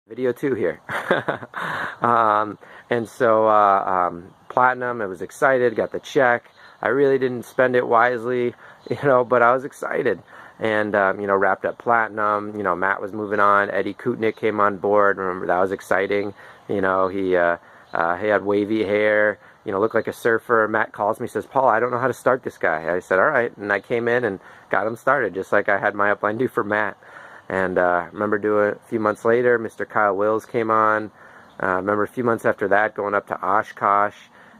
Video two here. And so platinum, I was excited, got the check. I really didn't spend it wisely, but I was excited. And wrapped up platinum. Matt was moving on. Eddie Kutnick came on board. Remember, that was exciting. He had wavy hair, looked like a surfer. Matt calls me, says, Paul, I don't know how to start this guy. I said, all right. And I came in and got him started, just like I had my upline do for Matt. And remember doing a few months later, Mr. Kyle Wills came on. Remember a few months after that, going up to Oshkosh.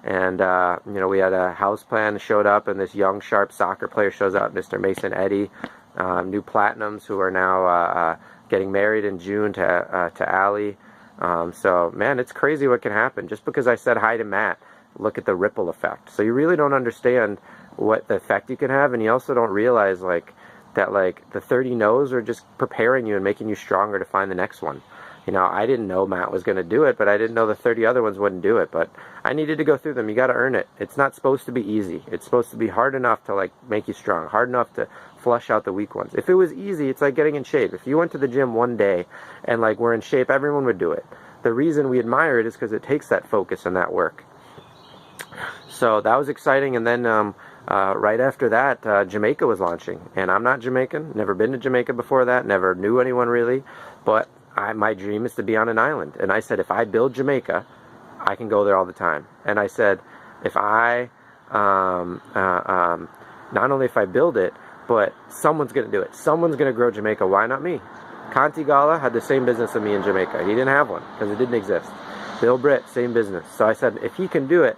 And, we had a house plan showed up, and this young, sharp soccer player shows up, Mr. Mason Eddy. New Platinums who are now getting married in June to Allie. So, man, it's crazy what can happen. Just because I said hi to Matt, look at the ripple effect. So you really don't understand what the effect you can have, and you also don't realize, that the 30 no's are just preparing you and making you stronger to find the next one. I didn't know Matt was going to do it, but I didn't know the 30 other ones wouldn't do it. But I needed to go through them. You got to earn it. It's not supposed to be easy. It's supposed to be hard enough to make you strong, hard enough to flush out the weak ones. If it was easy, it's like getting in shape. If you went to the gym one day and we're in shape, everyone would do it. The reason we admire it is because it takes that focus and that work. So that was exciting. And then right after that, Jamaica was launching. And I'm not Jamaican, never been to Jamaica before that, never knew anyone really. But my dream is to be on an island. And I said, if I build Jamaica, I can go there all the time. And I said, if I, not only if I build it, but someone's going to do it. Someone's going to grow Jamaica. Why not me? Conti Gala had the same business as me in Jamaica. He didn't have one because it didn't exist. Bill Britt, same business. So I said, if he can do it,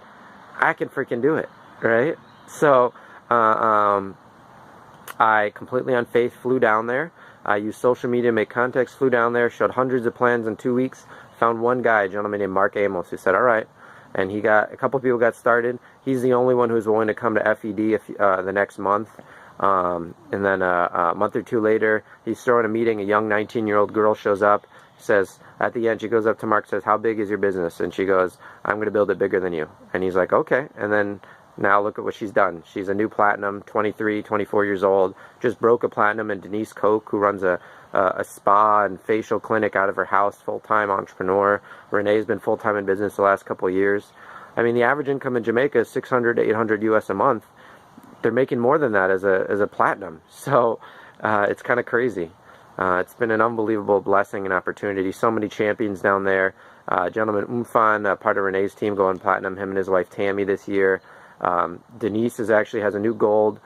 I can freaking do it, right? So I completely on faith flew down there. I used social media to make contacts, flew down there, showed hundreds of plans in 2 weeks, found one guy, a gentleman named Mark Amos, who said, all right. And a couple of people got started. He's the only one who's willing to come to FED the next month. And then a month or two later, he's throwing a meeting. A young 19-year-old girl shows up, says, at the end, she goes up to Mark, says, how big is your business? And she goes, I'm going to build it bigger than you. And he's like, okay. And then now look at what she's done. She's a new platinum, 23, 24 years old, just broke a platinum, and Denise Koch, who runs a spa and facial clinic out of her house, full-time entrepreneur. Renee's been full-time in business the last couple of years. I mean, the average income in Jamaica is 600 to 800 US a month. They're making more than that as a platinum. So it's kind of crazy. It's been an unbelievable blessing and opportunity. So many champions down there. Gentleman Umfan, part of Renee's team, going platinum, him and his wife Tammy this year. Denise actually has a new gold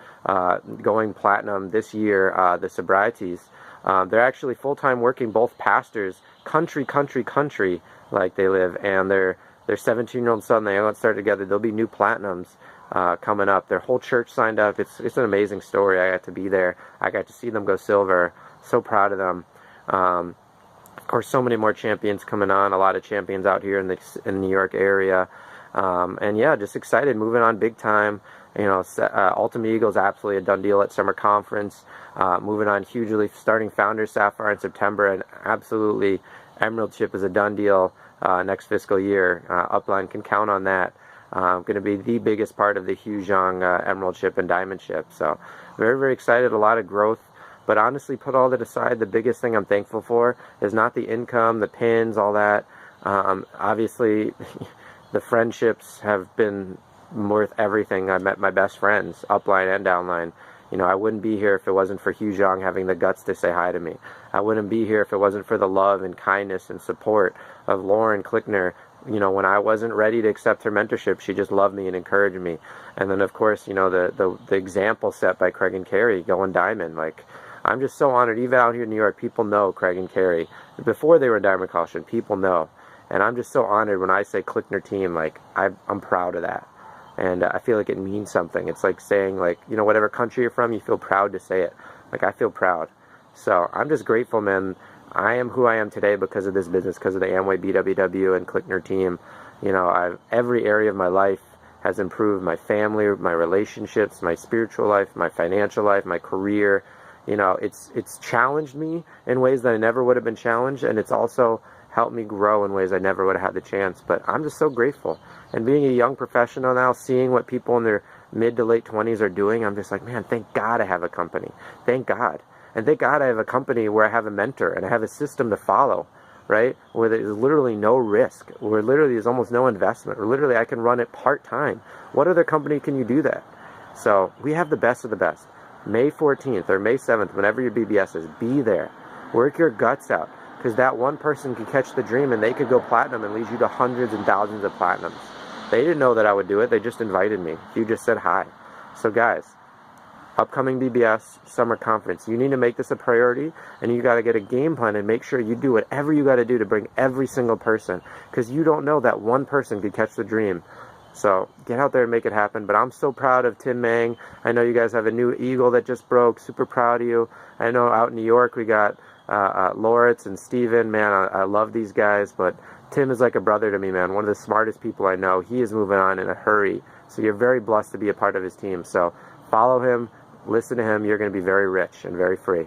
going platinum this year, the sobrieties. They're actually full-time working, both pastors, country, like they live, and their 17-year-old son, they all started together. There'll be new platinums coming up. Their whole church signed up. It's an amazing story. I got to be there. I got to see them go silver. So proud of them. Of course, so many more champions coming on. A lot of champions out here in the New York area. And yeah, just excited, moving on big time. Ultimate Eagle's absolutely a done deal at Summer Conference. Moving on hugely, starting Founders Sapphire in September, and absolutely Emerald Chip is a done deal next fiscal year. Upline can count on that. Going to be the biggest part of the Huzhong Emerald Chip and Diamond Chip. So very, very excited, a lot of growth. But honestly, put all that aside, the biggest thing I'm thankful for is not the income, the pins, all that. Obviously, the friendships have been worth everything. I met my best friends, upline and downline. I wouldn't be here if it wasn't for Huzhong having the guts to say hi to me. I wouldn't be here if it wasn't for the love and kindness and support of Lauren Klickner. When I wasn't ready to accept her mentorship, she just loved me and encouraged me. And then, of course, the example set by Craig and Carrie going diamond. I'm just so honored. Even out here in New York, people know Craig and Carrie. Before they were Diamond Caution, people know. And I'm just so honored when I say Klickner team. I'm proud of that. And I feel like it means something. It's like saying, whatever country you're from, you feel proud to say it. I feel proud. So I'm just grateful, man. I am who I am today because of this business, because of the Amway BWW and Klickner team. Every area of my life has improved. My family, my relationships, my spiritual life, my financial life, my career. It's challenged me in ways that I never would have been challenged, and it's also helped me grow in ways I never would have had the chance. But I'm just so grateful. And being a young professional now, seeing what people in their mid to late 20s are doing, I'm just like, man, thank God I have a company. Thank God. And thank God I have a company where I have a mentor and I have a system to follow. right? Where there's literally no risk, where literally there's almost no investment, or literally I can run it part-time. What other company can you do that? So we have the best of the best. May 14th or May 7th, whenever your BBS is, be there. Work your guts out, because that one person could catch the dream and they could go platinum and lead you to hundreds and thousands of platinums. They didn't know that I would do it. They just invited me. You just said hi. So guys, upcoming BBS summer conference, you need to make this a priority, and you got to get a game plan and make sure you do whatever you got to do to bring every single person, because you don't know that one person could catch the dream. So get out there and make it happen. But I'm so proud of Tim Mang. I know you guys have a new eagle that just broke. Super proud of you. I know out in New York we got Loritz and Steven. Man, I love these guys, but Tim is like a brother to me, man. One of the smartest people I know. He is moving on in a hurry. So you're very blessed to be a part of his team. So follow him. Listen to him. You're going to be very rich and very free.